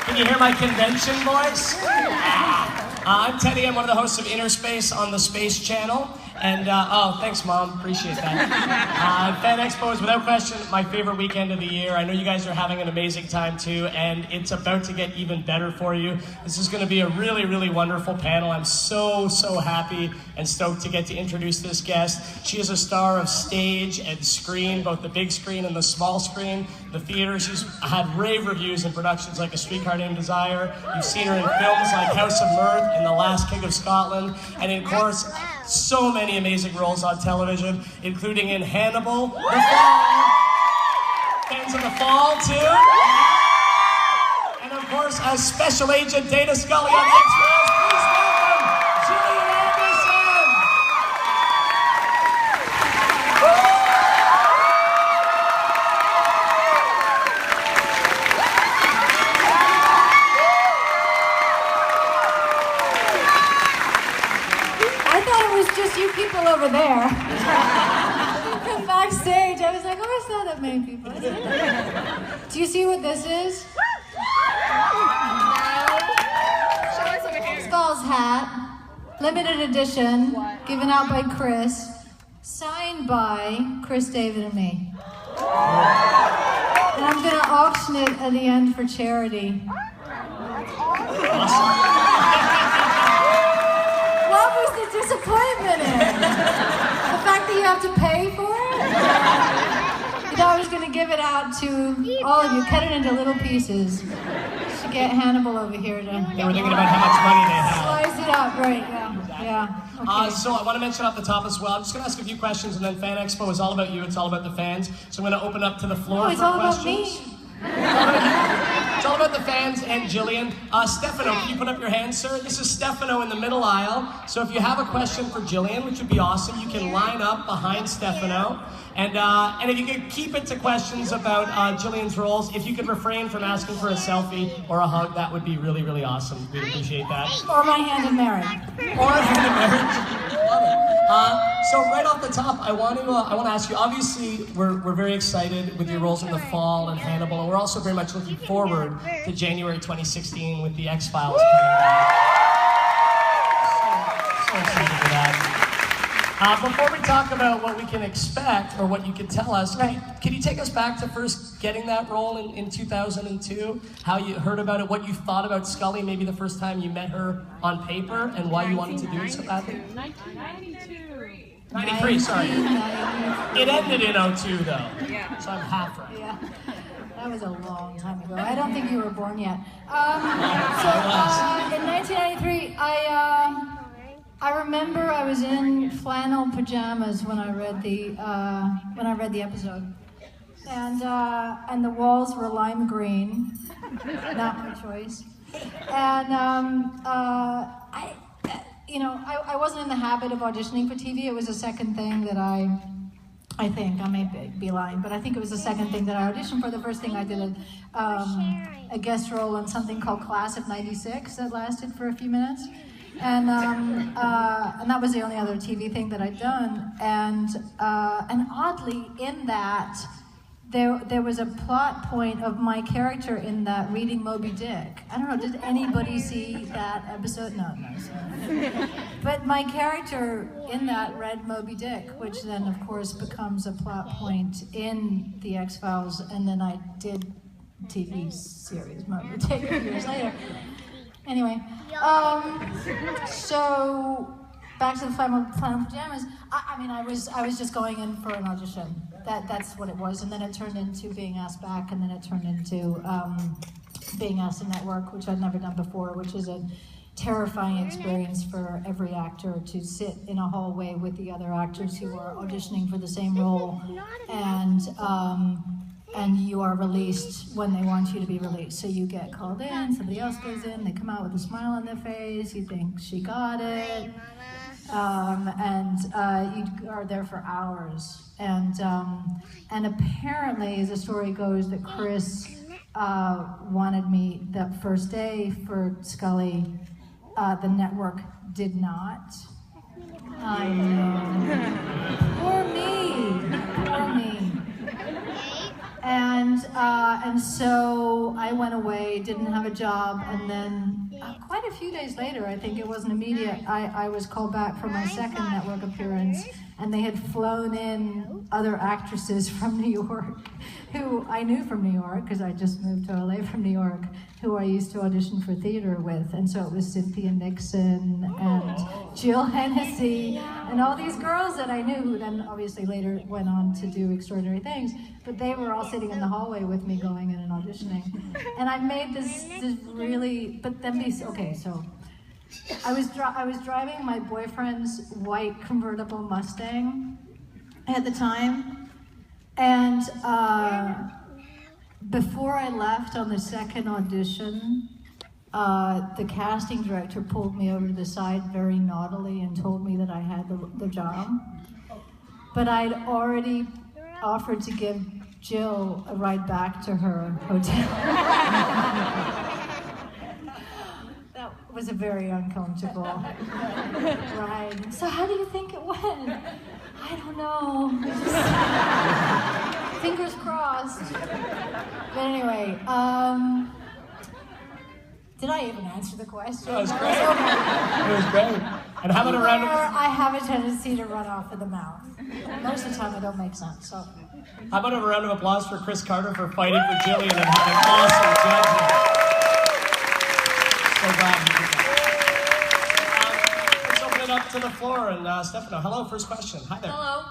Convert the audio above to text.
Can you hear my convention voice? I'm Teddy. I'm one of the hosts of Inner Space on the Space Channel. And, oh, thanks, Mom. Appreciate that. Fan Expo is, without question, my favorite weekend of the year. I know you guys are having an amazing time, too, and it's about to get even better for you. This is going to be a really, really wonderful panel. I'm so, so happy and stoked to get to introduce this guest. She is a star of stage and screen, both the big screen and the small screen, the theater. She's had rave reviews in productions like A Streetcar Named Desire. You've seen her in films like House of Mirth and The Last King of Scotland, and, of course, so many amazing roles on television, including in Hannibal, The Fall, fans of The Fall too, and of course as Special Agent Dana Scully on the Expo. Please welcome Gillian Anderson. Just you people over there. From backstage, I was like, oh, it's not that many people. Do you see what this is? Skull's hat, limited edition, given out by Chris, signed by Chris, David, and me. And I'm gonna auction it at the end for charity. What was the disappointment in? The fact that you have to pay for it? You know, I was going to give it out to all of you, cut it into little pieces. To get Hannibal over here to... They were thinking about how much money they have. Slice it up, right, yeah. Okay. So I want to mention off the top as well, I'm just going to ask a few questions, and then Fan Expo is all about you, it's all about the fans. So I'm going to open up to the floor for questions. It's all about the fans and Gillian. Stefano, can you put up your hand, sir? This is Stefano in the middle aisle. So if you have a question for Gillian, which would be awesome, you can line up behind Stefano. And if you could keep it to questions about Gillian's roles, if you could refrain from asking for a selfie or a hug, that would be really, really awesome. We'd appreciate that. Or my hand in marriage. Or a hand in marriage. Love it. So right off the top, I want to ask you. Obviously, we're very excited with your roles in The Fall and Hannibal, and we're also very much looking forward to January 2016 with the X-Files coming back. So excited for that. Before we talk about what we can expect or what you can tell us, can you take us back to first getting that role in 2002? How you heard about it, what you thought about Scully, maybe the first time you met her on paper, and why you wanted to do it so badly? 93, sorry. It ended in 02 though. Yeah. So I'm half right. Yeah. That was a long time ago. I don't think you were born yet. In 1993, I remember I was in flannel pajamas when I read the episode, and the walls were lime green, not my choice, and I wasn't in the habit of auditioning for TV. It was the second thing that I think, I may be lying, but I think it was the second thing that I auditioned for. The first thing I did a guest role on something called Class of '96 that lasted for a few minutes. And that was the only other TV thing that I'd done. And oddly, in that, there was a plot point of my character in that reading Moby Dick. I don't know, did anybody see that episode? No. But my character in that read Moby Dick, which then, of course, becomes a plot point in the X-Files, and then I did TV series Moby Dick years later. Anyway, so back to the flannel pajamas. I was just going in for an audition. That's what it was, and then it turned into being asked back, and then it turned into being asked to network, which I'd never done before, which is a terrifying experience for every actor to sit in a hallway with the other actors who are auditioning for the same role, and you are released when they want you to be released. So you get called in, somebody else goes in, they come out with a smile on their face, you think she got it, and you are there for hours. And apparently, as the story goes, that Chris wanted me that first day for Scully. The network did not. I know. Poor me. And so I went away, didn't have a job, and then quite a few days later, I think it wasn't immediate, I was called back for my second network appearance, and they had flown in other actresses from New York, who I knew from New York, because I just moved to LA from New York, who I used to audition for theater with. And so it was Cynthia Nixon and Jill Hennessy and all these girls that I knew, who then obviously later went on to do extraordinary things. But they were all sitting in the hallway with me going in and auditioning. And I made this really, but then okay, so I was driving my boyfriend's white convertible Mustang at the time, and before I left on the second audition, the casting director pulled me over to the side very naughtily and told me that I had the job. But I'd already offered to give Jill a ride back to her hotel. That was a very uncomfortable ride. So how do you think it went? I don't know. Fingers crossed. But anyway, did I even answer the question? That was great. It was great. And how about a round of... I have a tendency to run off with the mouth. Most of the time I don't make sense, so. How about a round of applause for Chris Carter for fighting for Gillian and having awesome judging. So glad you did that. Let's open it up to the floor. And Stefano, hello, first question. Hi there. Hello.